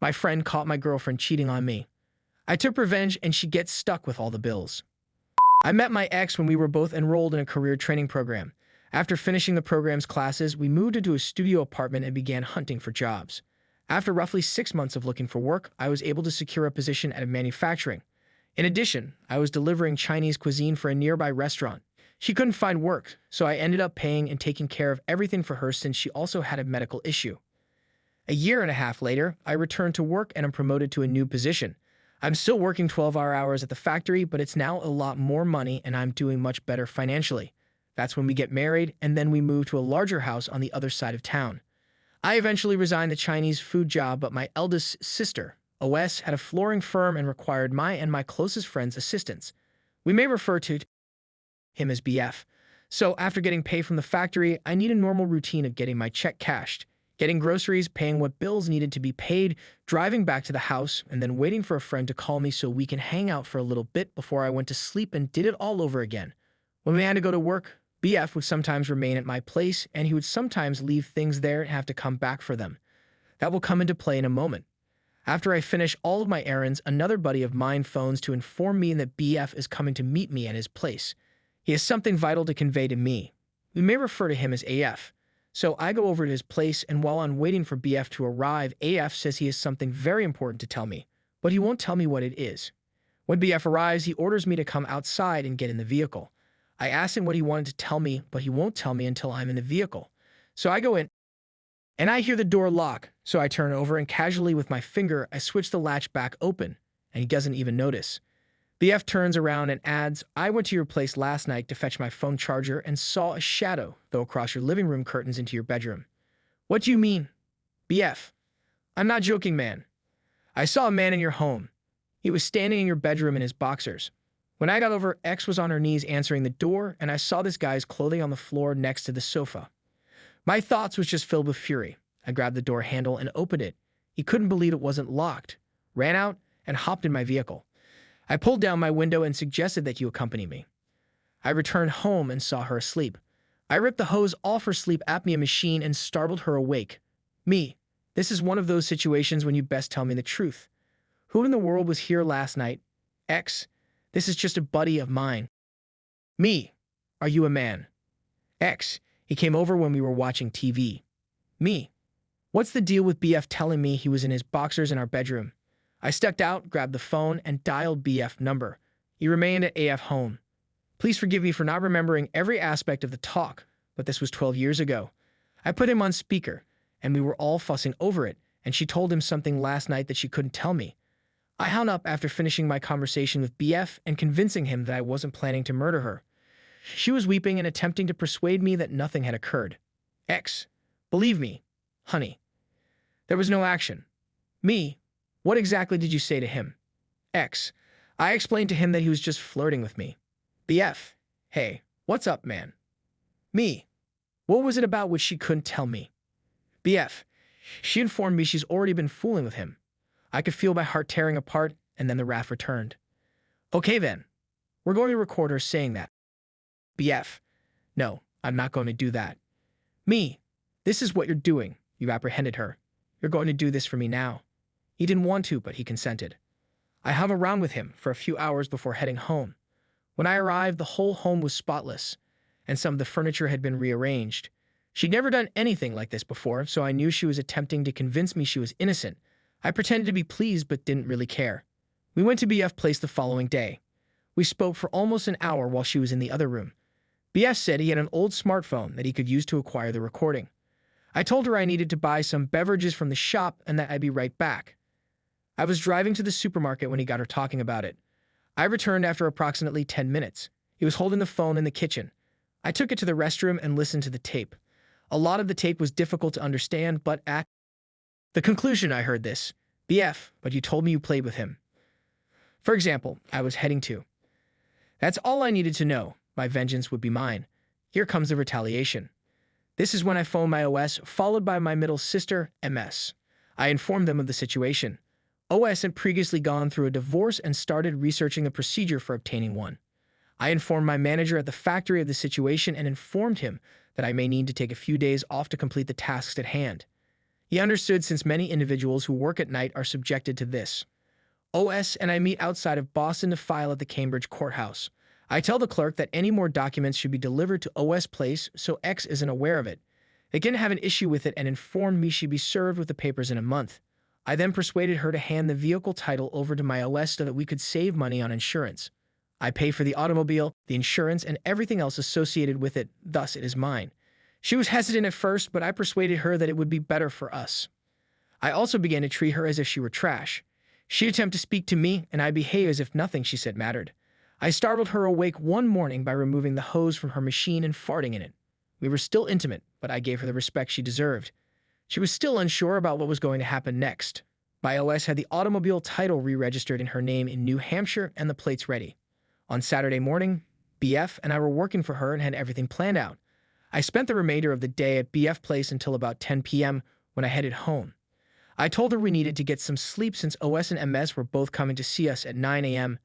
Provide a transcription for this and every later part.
My friend caught my girlfriend cheating on me. I took revenge and she gets stuck with all the bills. I met my ex when we were both enrolled in a career training program. After finishing the program's classes, we moved into a studio apartment and began hunting for jobs. After roughly 6 months of looking for work, I was able to secure a position at a manufacturing. In addition, I was delivering Chinese cuisine for a nearby restaurant. She couldn't find work, so I ended up paying and taking care of everything for her since she also had a medical issue. A year and a half later, I returned to work and am promoted to a new position. I'm still working 12-hour hours at the factory, but it's now a lot more money and I'm doing much better financially. That's when we get married, and then we move to a larger house on the other side of town. I eventually resigned the Chinese food job, but my eldest sister, OS, had a flooring firm and required my and my closest friend's assistance. We may refer to him as BF. So after getting pay from the factory, I need a normal routine of getting my check cashed, getting groceries, paying what bills needed to be paid, driving back to the house, and then waiting for a friend to call me so we can hang out for a little bit before I went to sleep and did it all over again. When we had to go to work, BF would sometimes remain at my place, and he would sometimes leave things there and have to come back for them. That will come into play in a moment. After I finish all of my errands, another buddy of mine phones to inform me that BF is coming to meet me at his place. He has something vital to convey to me. We may refer to him as AF. So I go over to his place, and while I'm waiting for BF to arrive, AF says he has something very important to tell me, but he won't tell me what it is. When BF arrives, he orders me to come outside and get in the vehicle. I asked him what he wanted to tell me, but he won't tell me until I'm in the vehicle. So I go in, and I hear the door lock, so I turn over and casually with my finger, I switch the latch back open, and he doesn't even notice. BF turns around and adds, I went to your place last night to fetch my phone charger and saw a shadow go across your living room curtains into your bedroom. What do you mean? BF, I'm not joking, man. I saw a man in your home. He was standing in your bedroom in his boxers. When I got over, X was on her knees answering the door, and I saw this guy's clothing on the floor next to the sofa. My thoughts was just filled with fury. I grabbed the door handle and opened it. He couldn't believe it wasn't locked, ran out, and hopped in my vehicle. I pulled down my window and suggested that you accompany me. I returned home and saw her asleep. I ripped the hose off her sleep apnea machine and startled her awake. Me, this is one of those situations when you best tell me the truth. Who in the world was here last night? X, this is just a buddy of mine. Me, are you a man? X, he came over when we were watching TV. Me, what's the deal with BF telling me he was in his boxers in our bedroom? I stepped out, grabbed the phone, and dialed BF number. He remained at AF home. Please forgive me for not remembering every aspect of the talk, but this was 12 years ago. I put him on speaker, and we were all fussing over it, and she told him something last night that she couldn't tell me. I hung up after finishing my conversation with BF and convincing him that I wasn't planning to murder her. She was weeping and attempting to persuade me that nothing had occurred. X, believe me, honey. There was no action. Me, what exactly did you say to him? X, I explained to him that he was just flirting with me. BF, hey, what's up, man? Me, what was it about which she couldn't tell me? BF, she informed me she's already been fooling with him. I could feel my heart tearing apart, and then the wrath returned. Okay then, we're going to record her saying that. BF, no, I'm not going to do that. Me, this is what you're doing. You apprehended her. You're going to do this for me now. He didn't want to, but he consented. I hung around with him for a few hours before heading home. When I arrived, the whole home was spotless, and some of the furniture had been rearranged. She'd never done anything like this before, so I knew she was attempting to convince me she was innocent. I pretended to be pleased, but didn't really care. We went to BF place the following day. We spoke for almost an hour while she was in the other room. BF said he had an old smartphone that he could use to acquire the recording. I told her I needed to buy some beverages from the shop and that I'd be right back. I was driving to the supermarket when he got her talking about it. I returned after approximately 10 minutes. He was holding the phone in the kitchen. I took it to the restroom and listened to the tape. A lot of the tape was difficult to understand, but at the conclusion I heard this. BF, but you told me you played with him. For example, I was heading to. That's all I needed to know. My vengeance would be mine. Here comes the retaliation. This is when I phoned my OS, followed by my middle sister, MS. I informed them of the situation. OS had previously gone through a divorce and started researching the procedure for obtaining one. I informed my manager at the factory of the situation and informed him that I may need to take a few days off to complete the tasks at hand. He understood since many individuals who work at night are subjected to this. OS and I meet outside of Boston to file at the Cambridge courthouse. I tell the clerk that any more documents should be delivered to OS Place so X isn't aware of it. They didn't have an issue with it and informed me she'd be served with the papers in a month. I then persuaded her to hand the vehicle title over to my OS so that we could save money on insurance. I pay for the automobile, the insurance, and everything else associated with it, thus it is mine. She was hesitant at first, but I persuaded her that it would be better for us. I also began to treat her as if she were trash. She attempted to speak to me, and I behaved as if nothing she said mattered. I startled her awake one morning by removing the hose from her machine and farting in it. We were still intimate, but I gave her the respect she deserved. She was still unsure about what was going to happen next. My OS had the automobile title re-registered in her name in New Hampshire and the plates ready. On Saturday morning, BF and I were working for her and had everything planned out. I spent the remainder of the day at BF Place until about 10 p.m. when I headed home. I told her we needed to get some sleep since OS and MS were both coming to see us at 9 a.m.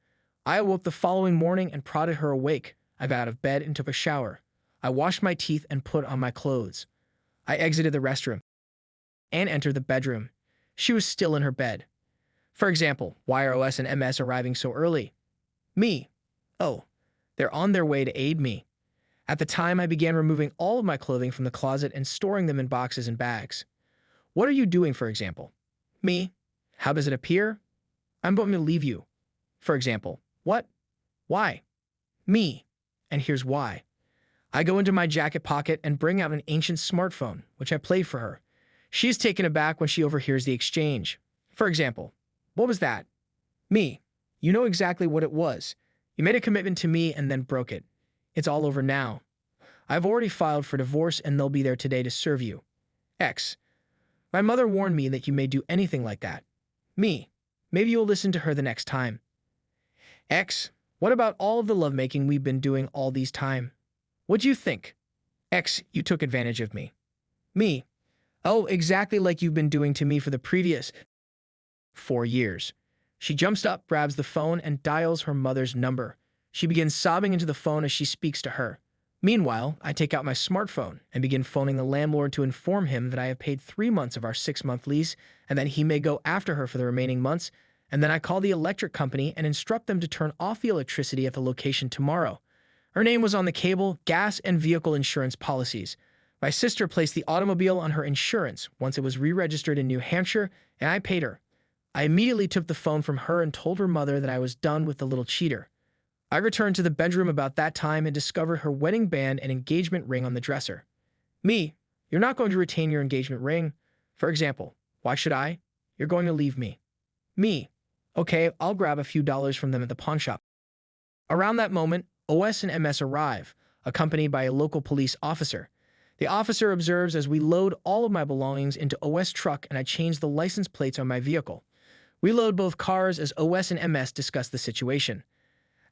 I awoke the following morning and prodded her awake. I got out of bed and took a shower. I washed my teeth and put on my clothes. I exited the restroom and entered the bedroom. She was still in her bed. For example, why are OS and MS arriving so early? Me. Oh, they're on their way to aid me. At the time, I began removing all of my clothing from the closet and storing them in boxes and bags. What are you doing, for example? Me. How does it appear? I'm going to leave you. For example, what? Why? Me. And here's why. I go into my jacket pocket and bring out an ancient smartphone, which I played for her. She is taken aback when she overhears the exchange. For example, what was that? Me. You know exactly what it was. You made a commitment to me and then broke it. It's all over now. I've already filed for divorce and they'll be there today to serve you. X. My mother warned me that you may do anything like that. Me. Maybe you'll listen to her the next time. X. What about all of the lovemaking we've been doing all these time? What do you think? X. You took advantage of me. Me. Oh, exactly like you've been doing to me for the previous 4 years. She jumps up, grabs the phone, and dials her mother's number. She begins sobbing into the phone as she speaks to her. Meanwhile, I take out my smartphone and begin phoning the landlord to inform him that I have paid 3 months of our 6-month lease and that he may go after her for the remaining months, and then I call the electric company and instruct them to turn off the electricity at the location tomorrow. Her name was on the cable, gas, and vehicle insurance policies. My sister placed the automobile on her insurance once it was re-registered in New Hampshire, and I paid her. I immediately took the phone from her and told her mother that I was done with the little cheater. I returned to the bedroom about that time and discovered her wedding band and engagement ring on the dresser. Me. You're not going to retain your engagement ring. For example, why should I? You're going to leave me. Me. Okay, I'll grab a few dollars from them at the pawn shop. Around that moment, OS and MS arrive, accompanied by a local police officer. The officer observes as we load all of my belongings into OS truck and I change the license plates on my vehicle. We load both cars as OS and MS discuss the situation.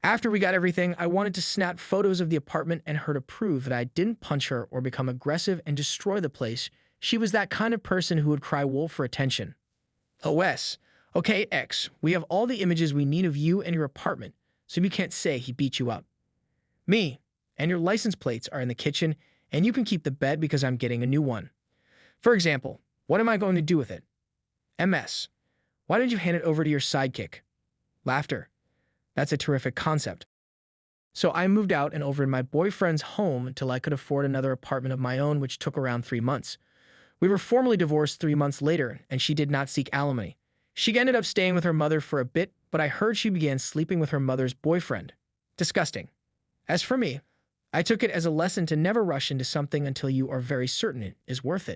After we got everything, I wanted to snap photos of the apartment and her to prove that I didn't punch her or become aggressive and destroy the place. She was that kind of person who would cry wolf for attention. OS. Okay, X, we have all the images we need of you and your apartment, so you can't say he beat you up. Me. And your license plates are in the kitchen, and you can keep the bed because I'm getting a new one. For example, what am I going to do with it? MS. Why didn't you hand it over to your sidekick? Laughter. That's a terrific concept. So I moved out and over in my boyfriend's home until I could afford another apartment of my own, which took around 3 months. We were formally divorced 3 months later, and she did not seek alimony. She ended up staying with her mother for a bit, but I heard she began sleeping with her mother's boyfriend. Disgusting. As for me, I took it as a lesson to never rush into something until you are very certain it is worth it.